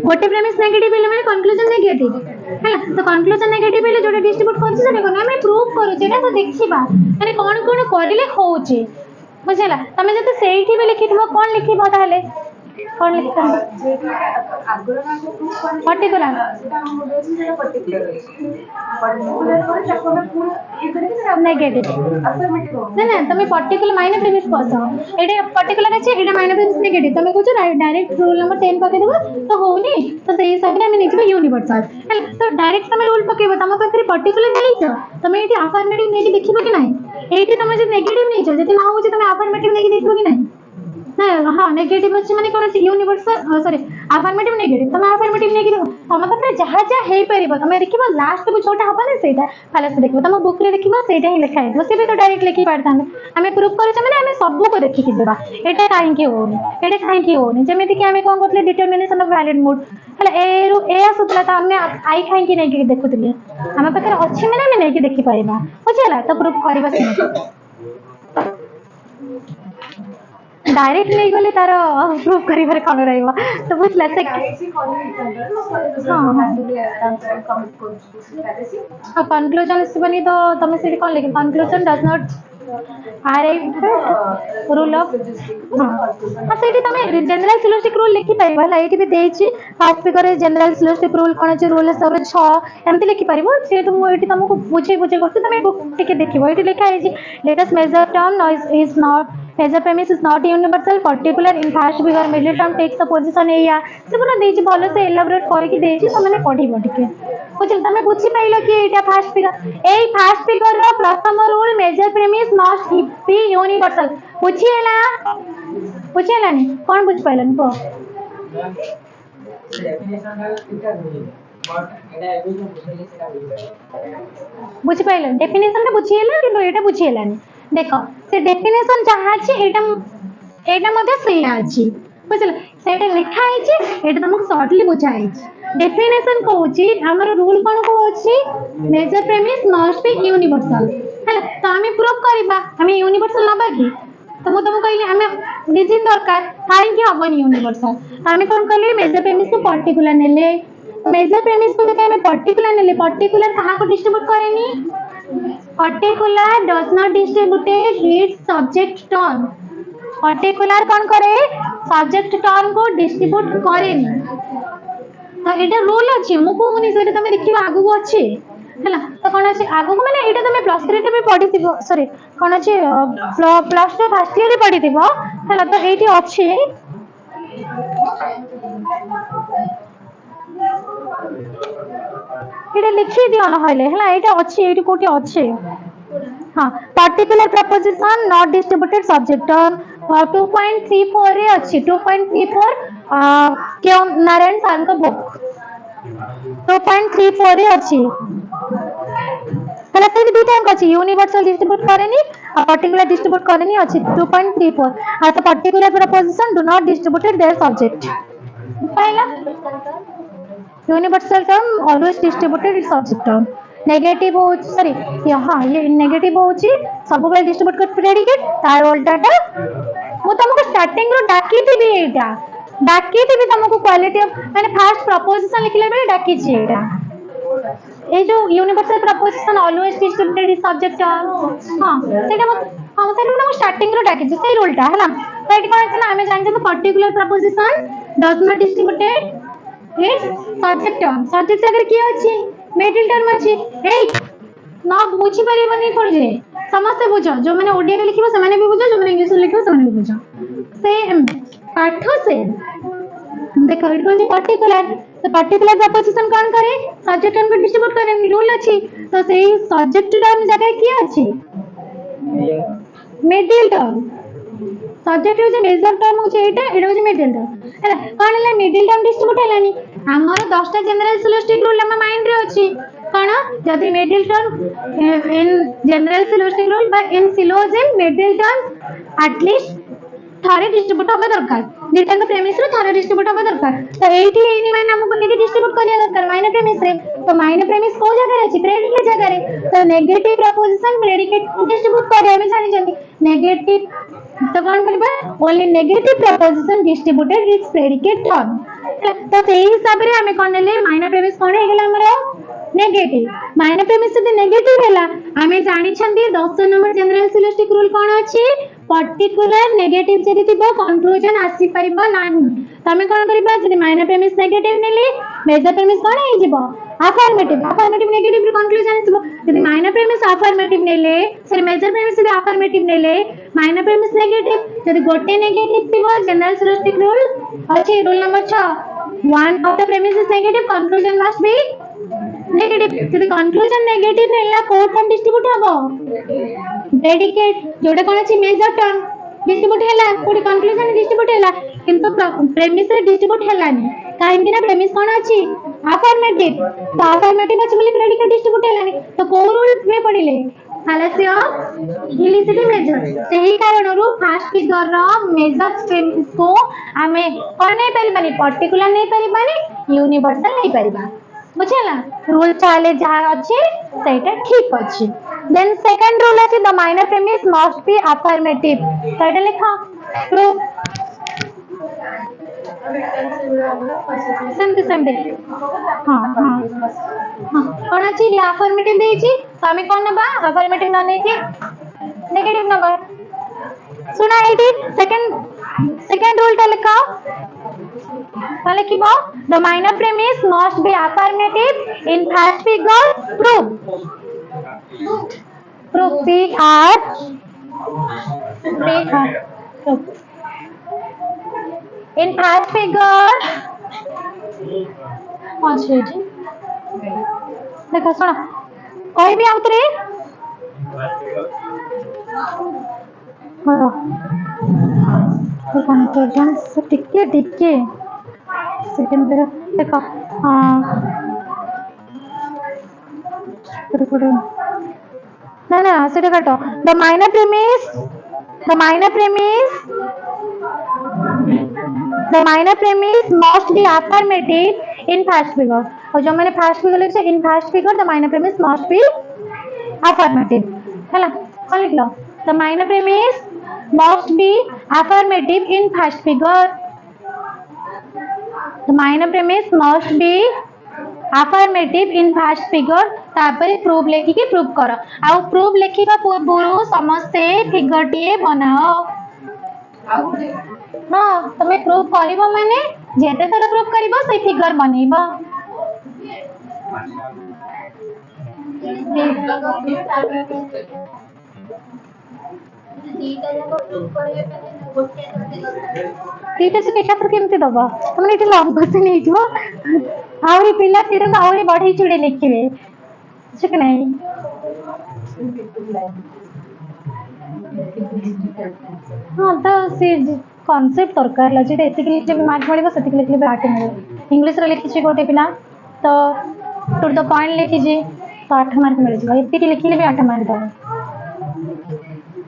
गोटे प्रेमिस नेगेटिव हेले माने कंक्लूजन नेगेटिव हैला तो कंक्लूजन नेगेटिव हेले जोटा डिस्ट्रीब्यूट करछ सेटा कोन हमें प्रूव करूचे ना तो देखिबा माने कोन कोन करले होउचे बुझला तमे जते सेठी बे लिखिथबो कोन लिखिबो ताले कौन लिखता है पर्टिकुलर नेगेटिव ना ना तुम्हें पर्टिकुलर माइनर प्रीमिस कस एटा पर्टिकुलर अछि एटा माइनर प्रीमिस नेगेटिव तुम कहछ डायरेक्ट रूल नंबर 10 पके देबो तो होनी तो सेही हिसाब रे हम निजबे यूनिवर्सल तो डायरेक्ट तुम रूल पकेबो तुम पाखरे पर्टिकुलर नहीं छ तुम एटी अफर्मेटिव नेकी देखिबो कि नहीं एटी तुम जे नेगेटिव नहीं छ जति ना होछि तुम अफर्मेटिव नेकी देखिबो कि नहीं ना हाँ नेगेटिव अछि माने कोन यूनिवर्सल सॉरी अफर्मेटिव नेगेटिव तुम अफर्मेटिव नेगेटिव तुम पाखरे जहा जहा हे परिबो तुम देखिबो लास्ट को छोटा हबा ना सेटा फालस देखिबो तुम बुक रे देखिबो सेटा ही लिखा है से भी तो डायरेक्ट लिखि पारथान हमें प्रूफ करे माने हमें सब को देखि कि देबा एटा काहे के होनी एटा काहे के होनी जेमेति कि हमें कोन करले डिटरमिनेशन ऑफ वैलिड मोड हला ए रु ए आसुतला त हमने आई खाई कि नहीं कि देखुतली हम पाखरे अछि माने हमें नहीं कि देखि पाइबा बुझला तो प्रूफ करबा से डायरेक्ट नहीं गले तार प्रूफ करिबार कोन रहइबा तो बुझला से हां कंक्लूजन बनी तो तुम से कोन लिख conclusion does not rule of हाँ से जनरल सिलोस्टिक रूल लिखि पाइबा ये भी देछि fast figure general syllogistic rule कोन अछि रूल सब 6 एमति लिखि पारिबो से तुम एटी तुमको बुझे बुझे करते तुम बुक टिके देखिबो एटी लिखा है जी let us major term noise is not measure premise is not universal particular in fast figure middle term takes the position एया से पूरा देछि भलो से एलाबोरेट करि कि देछि त माने पढिबो टिके बुझल तमे बुझि पाइलो कि एटा फास्ट फिगर एई फास्ट फिगर रो प्रथम rule major premise must be universal बुझिएला नहीं कोन बुझ पाइलन को बुझि पाइलन डेफिनेशन त बुझिएला कि एटा बुझिएला नहीं देखो से डेफिनेशन जहाँ अछि एटा मध्ये सही अछि बुझल सेटा लिखा है छी एटा तुमको शॉर्टली बुझाई डेफिनेशन कहूची हमर रूल कोन कहूची major premise must be universal है तो हमें प्रूफ करबा हमें यूनिवर्सल नबा की तो मु तुमको कहली हमें डिजिट दरकार काहे कि हबन यूनिवर्सल हमें कोन कहली मेजर प्रेमिस को पर्टिकुलर नेले मेजर प्रेमिस को जके हमें पर्टिकुलर नेले पर्टिकुलर कहा को डिस्ट्रीब्यूट करेनी particular does not distribute its subject term particular कौन करे subject term को distribute करेनी तो एटा रूल अछि मु कोनी से तमे देखिबा आगु को अछि हला तो कोन अछि आगु को माने एटा तमे प्लस 3 रे पढि दिबो सॉरी कोन अछि प्लस 2 फर्स्ट ईयर रे पढि दिबो हला तो एटी अछि एटा लिखि दियो न हले हला एटा अछि एटी कोठी अछि हां particular preposition not distributed subject term 2.34 रे अछि 2.34 के नारायण सान का बुक 2.34 रे अछि हला से दुटा अंक अछि यूनिवर्सल डिस्ट्रीब्यूट करेनी और पर्टिकुलर डिस्ट्रीब्यूट करेनी अछि 2.34 आ तो particular proposition do not distributed there subject पहला universal term always distributed its subject term negative हो सॉरी हां ये नेगेटिव होची सब बेले डिस्ट्रीब्यूट कर प्रेडिकेट तार उल्टाटा मु तुमको स्टार्टिंग रो डाकी थी भी तुमको क्वालिटी ऑफ माने फर्स्ट प्रपोजिशन लिखले बेले डाकी छी एटा ए जो universal preposition always distributed is subject term हां सेटा हां सेटा मु स्टार्टिंग रो डाकी छी से उल्टा हला तो एटी कोन छै ना हमें जानि जे particular proposition does not distributed is subject term subject अगर की अछि मिडिल टर्म अछि ए ना बुझी परिबनी कोन जे समस्त बुझो जो माने ओडिया रे लिखिबो से माने भी बुझो जो माने इंग्लिश रे लिखिबो से माने भी बुझो सेम पाठ से देखो इट कोन पर्टिकुलर तो पर्टिकुलर प्रपोजिशन कोन करे सब्जेक्ट टर्म को डिस्ट्रीब्यूट करे रूल अछि तो सेही सब्जेक्ट टर्म जगह की अछि मिडिल टर्म सब्जेक्ट हो जे मेजर टर्म हो जे एटा हो जे मिडिल टर्म हैला कोन ले मिडिल टर्म डिस्ट्रीब्यूट हेलानी हमर 10 टा जनरल सिलोस्टिक रूल हम माइंड रे अछि कोन जदी middle term in general syllogistic rule बा in syllogism middle term at least थारे डिस्ट्रीब्यूट होबे दरकार डिटेल का प्रेमिस रे थारे डिस्ट्रीब्यूट होबे दरकार तो एठी एनी माने हमको नेगेटिव डिस्ट्रीब्यूट करिया दरकार माइनर प्रेमिस रे तो माइनर प्रेमिस को जगह रे अछि प्रेडिकेट जगह रे तो नेगेटिव प्रपोजिशन प्रेडिकेट डिस्ट्रीब्यूट करे हम जानि जंदी नेगेटिव तो कौन करबा only negative preposition distributed its predicate term तो सेही हिसाब रे हमें कोन ले माइनर प्रेमिस कोन हे गेला हमरो नेगेटिव माइनर प्रेमिस से नेगेटिव हेला हमें जानि छंदी 10 नंबर जनरल सिलोस्टिक रूल कोन अछि पर्टिकुलर नेगेटिव जदि थिबो कंक्लूजन आसी परिबो नाही तमे कोन करबा जदि माइनर प्रेमिस नेगेटिव नेली मेजर प्रेमिस कोन हे जिवो अफर्मेटिव अफर्मेटिव नेगेटिव कंक्लूजन थिबो जदि माइनर प्रेमिस अफर्मेटिव नेले सॉरी मेजर प्रेमिस जदि अफर्मेटिव नेले माइनर प्रेमिस नेगेटिव जदि गोटे नेगेटिव थिबो जनरल सिरोस्टिक रूल अछि rule number 6 one of the premise is negative conclusion must be negative जदि कंक्लूजन नेगेटिव नेला कोड टर्म डिस्ट्रीब्यूट हबो प्रेडिकेट जोडे कोन अछि मेजर टर्म डिस्ट्रीब्यूट हैला कोडी कंक्लूजन डिस्ट्रीब्यूट हैला किंतु प्रेमिस रे डिस्ट्रीब्यूट हैलानी काहे कि ना प्रेमिस कोन अछि अफर्मेटिव तो अफर्मेटिव अछि बोली प्रेडिकेट डिस्ट्रीब्यूट हैलानी तो को रूल में पडिले फालेसी ऑफ इलिसिटी मेजर सही कारणरू फर्स्ट फिगर रो मेजर प्रेमिस को हमें कोन नै परिबानी पर्टिकुलर नै परिबानी यूनिवर्सल नै परिबा बुझला रूल चाले जहा अछि सेटा ठीक अछि देन सेकंड रूल अछि the minor premise must be affirmative सेटा लिखा प्रूफ सेमते हां हां हां कोन अछि अफर्मेटिव देछि तो हमें कोन नबा अफर्मेटिव न नै कि नेगेटिव नंबर सुना एटी सेकंड रूल टा लिखा पहले की बो the minor premise must be affirmative in first figure proof P R in first figure देखो सुनो कोई भी आउतरे कंक्लूजन टिके टिके सेकंड पे देखो ना ना सेटा काटो the minor premise must be affirmative in first figure और जो मैंने फर्स्ट फिगर लिखा in first figure the minor premise must be affirmative हैला कौन लिख लो the minor premise must be affirmative in first figure the minor premise must be affirmative in first figure तापर proof लेखि के प्रूफ करो आ proof लेखिबा पूर्व समस्ते फिगर टी बनाओ हां तमे प्रूफ करिवो माने जेते थोड़ा प्रूफ करिवो से फिगर बनेइबो ठीक है से छात्र केमते दबा तुमने इते लंब से नहीं जो आवरी पिला तीर आवरी बढ़ी चुड़ी लिखिबे ठीक नहीं हां तो से कांसेप्ट दरकार ला जेते एतिक लिखले भी मार्क मिलबो सेतिक लिखले भी 8 मिलबो इंग्लिश रे लिखि छी गोटे पिला तो टू द पॉइंट लिखि जी तो 8 मार्क मिल जबो एतिक लिखले भी 8 मार्क दबो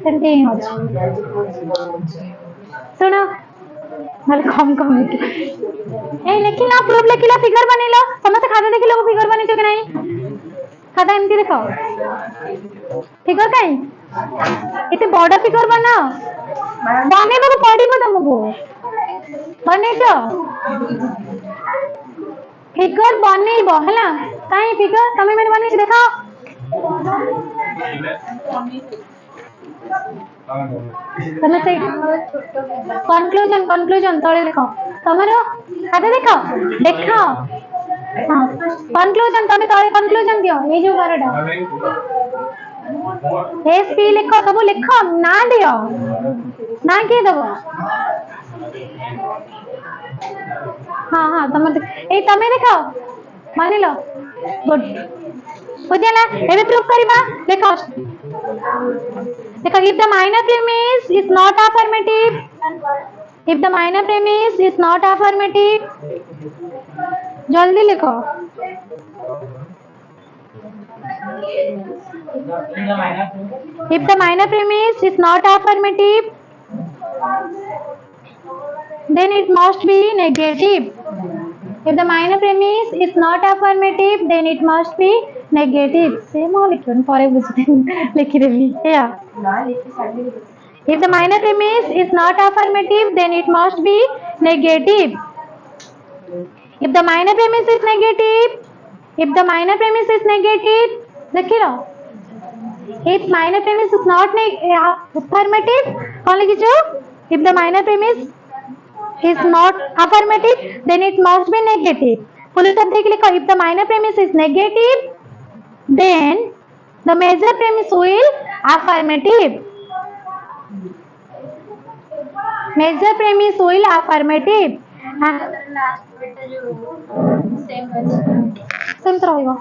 सेंते हो सुनो नल कम ए लेखिला प्रूफ लेखिला फिगर बनेला समस्त खाता देखिलो फिगर बने छ कि नहीं खाता एमती देखो फिगर काई इते बड़ा फिगर बना बने को पड़िबो तुमको बने छ फिगर बनेइबो हला काई फिगर तमे मैंने बने देखा तमे से कंक्लूजन तळे देखो तमरो खाता देखो हां कंक्लूजन तमे तळे कंक्लूजन दियो ए जो बारडा एस पी लिखो सब लिखो ना दियो ना के दबो हां हां तमे देखो मानि लो गुड बुझला एबे प्रूफ करबा देखो if the minor premise is not affirmative जल्दी लिखो if the minor premise is not affirmative then it must be negative if the minor premise is not affirmative then it must be negative same लिखन परे बुझते लिखि देबी या if the minor premise is not affirmative then it must be negative if the minor premise is negative देखिलो If minor premise is not affirmative, कौन लिखिছো? If the minor premise is not affirmative, then it must be negative. Full stop देख लिखो. If the minor premise is negative, then the major premise will affirmative. Major premise will affirmative. Same तो रहेगा.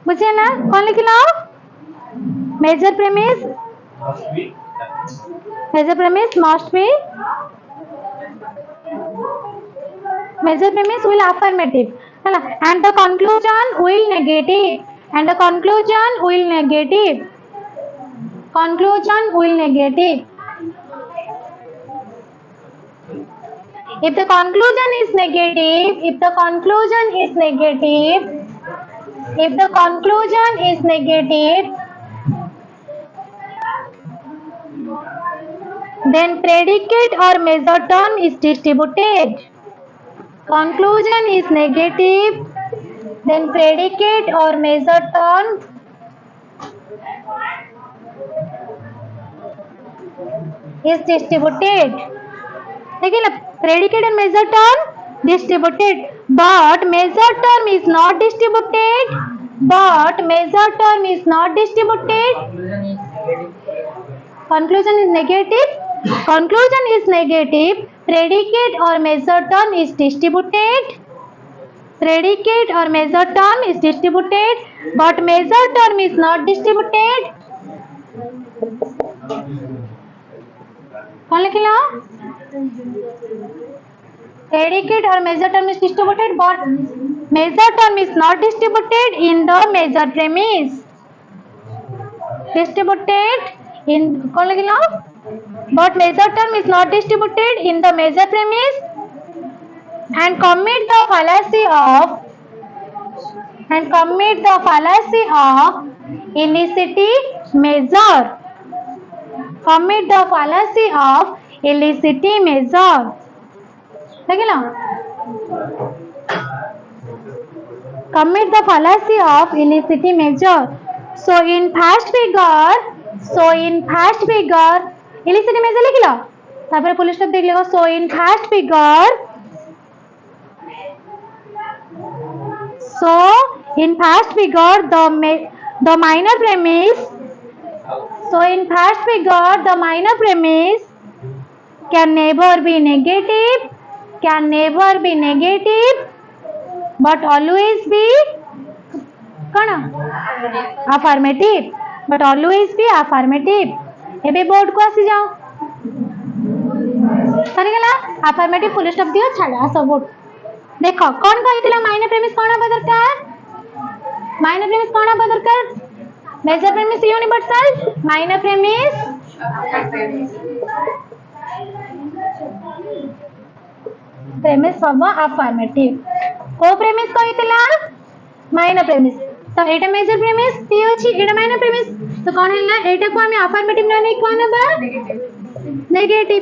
बुझे ना? कौन लिखिला? Major premise must be major premise will affirmative, and the conclusion will negative, and the conclusion will negative. Conclusion will negative. If the conclusion is negative, if the conclusion is negative, if the conclusion is negative, then predicate or measure term is distributed. Conclusion is negative, then predicate or measure term is distributed. देखिए ना, predicate and measure term distributed, but measure term is not distributed. But measure term is not distributed. Conclusion is negative. Conclusion is negative. Predicate or measure term is distributed. Predicate or measure term is distributed, but measure term is not distributed. कौन लिखिला? Predicate or measure term is distributed, but measure term is not distributed in the measure premise. Distributed in कौन लिखिला? But measure term is not distributed in the measure premise, and commit the fallacy of illicity measure. Commit the fallacy of illicity measure. देखिला? Commit the fallacy of illicity measure. So in first figure illicity measure लिखिला. तापर police stop देख लेगा. So in first figure the minor premise. So in first figure the minor premise can never be negative, but always be affirmative, but always be affirmative. एबे board को आसी जाओ. सरी गला. affirmative full stop दियो छाड़ा सब बोर्ड. देखो कौन कहितला माइनर प्रेमिस कोन हबा दरकार? माइनर प्रेमिस कोन हबा दरकार? Major premise universal. Minor premise हबा अफर्मेटिव. को प्रेमिस कहितला? Minor premise. तो एटा मेजर प्रेमिस ती अछि, एटा माइनर प्रेमिस. तो कोन हैला? एटा को हमें अफर्मेटिव न नै कोन हबा? नेगेटिव.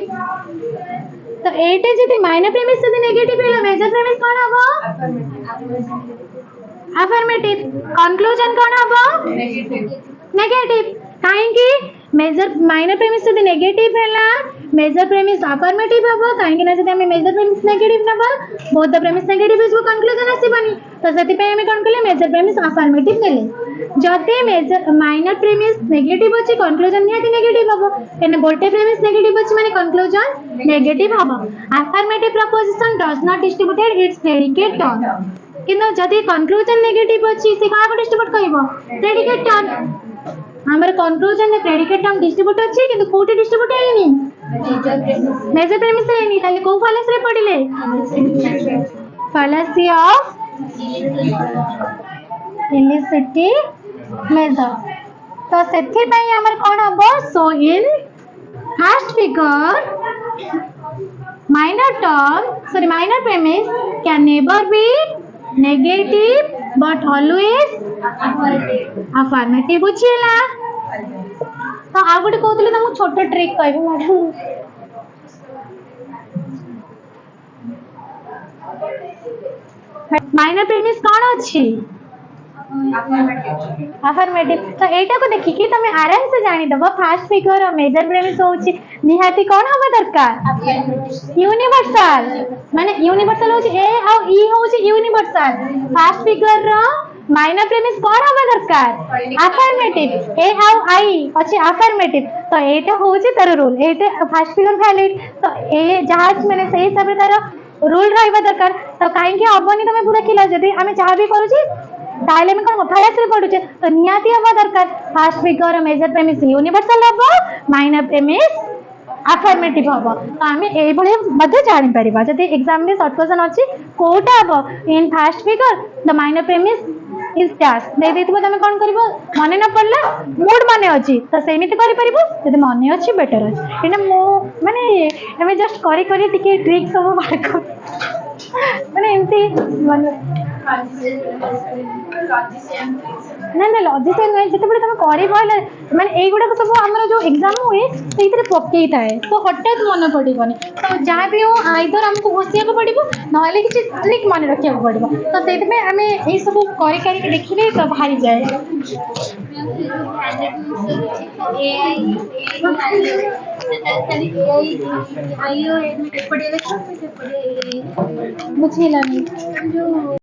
तो एटा जदि माइनर प्रेमिस जदि नेगेटिव हैला, मेजर प्रेमिस कोन हबा? अफर्मेटिव. कंक्लूजन कोन हबा? नेगेटिव. काहे कि मेजर माइनर प्रेमिस जदि नेगेटिव हैला, मेजर प्रेमिस अफर्मेटिव हबो. काहे कि ना जदि हमें मेजर प्रेमिस नेगेटिव नबा, both the premise negative is conclusion आसीबनी. तो सेति पे हमें कोन कले मेजर प्रेमिस अफर्मेटिव नेले. जदि मेजर माइनर प्रेमिस नेगेटिव अछि, कंक्लूजन निहाती नेगेटिव हबो. एने बोल्टे प्रेमिस नेगेटिव अछि माने कंक्लूजन नेगेटिव हबो. Affirmative proposition does not distributed its predicate term. किंतु जदि कंक्लूजन नेगेटिव अछि, से का को डिस्ट्रीब्यूट करिवो? Predicate term. हमर कंक्लूजन ने प्रेडिकेट टर्म डिस्ट्रीब्यूट अछि, किंतु कोठी डिस्ट्रीब्यूट हैनी. मेजर प्रेमिस हैनी. ताले को फालेस रे पडिले? fallacy of illicity measure. तो सेथि पई हमर कोन हबो? So in first figure minor premise can never be negative but always affirmative. बुझिला? तो आ गुटे कहतले त मु छोट ट्रिक कहबी माडू. माइनर प्रेमिस कोन अछि? अफर्मेटिव तो एटा को देखिकी तुम आराम से जानी दबो फास्ट फिगर मेजर प्रेमिस होची निहाती कोन हवा दरकार यूनिवर्सल माने यूनिवर्सल होची ए आ ई होची यूनिवर्सल फास्ट फिगर रो माइनर प्रेमिस कोन हवा दरकार अफर्मेटिव ए आ आई अछि अफर्मेटिव तो एटा होची तार रूल एटा फास्ट फिगर वैलिड तो ए जहाज माने सही हिसाब रे तार रूल रहबा दरकार तो काहे कि हबनी तमे पूरा खिला जदी आमे चाह भी करू छी ताले में कोन फायस रे पडुचे तो नियाती हबा दरकार first figure major premise universal हबो माइनर प्रेमिस अफर्मेटिव हबो तो आमे ए भले मध्ये जानि परिबा जदी एग्जाम में शॉर्ट क्वेश्चन अछि कोटा हबो in first figure the minor premise is dash दे देथिबो तमे कोन करबो मने न पड़ला मूड माने अछि तो सेमिति करि परिबो जदी मने अछि बेटर अछि एना मो माने एमे जस्ट करि करि टिके ट्रिक सब मार माने एमती ना ना लॉजिशियन नहीं जिते बड़े तुम करी कहले माने एई गुडा सब हमर जो एग्जाम हुए सेइतरे पक्केई थाए तो हठात मन पड़िबनी तो जहाँ भी हो आइदर हमको घोषिया को पड़िबो नहले किछि ट्रिक मन रखिया को पड़िबो तो सेति में हमें एई सब करी करी देखिले तो भारी जाए बुझिलानी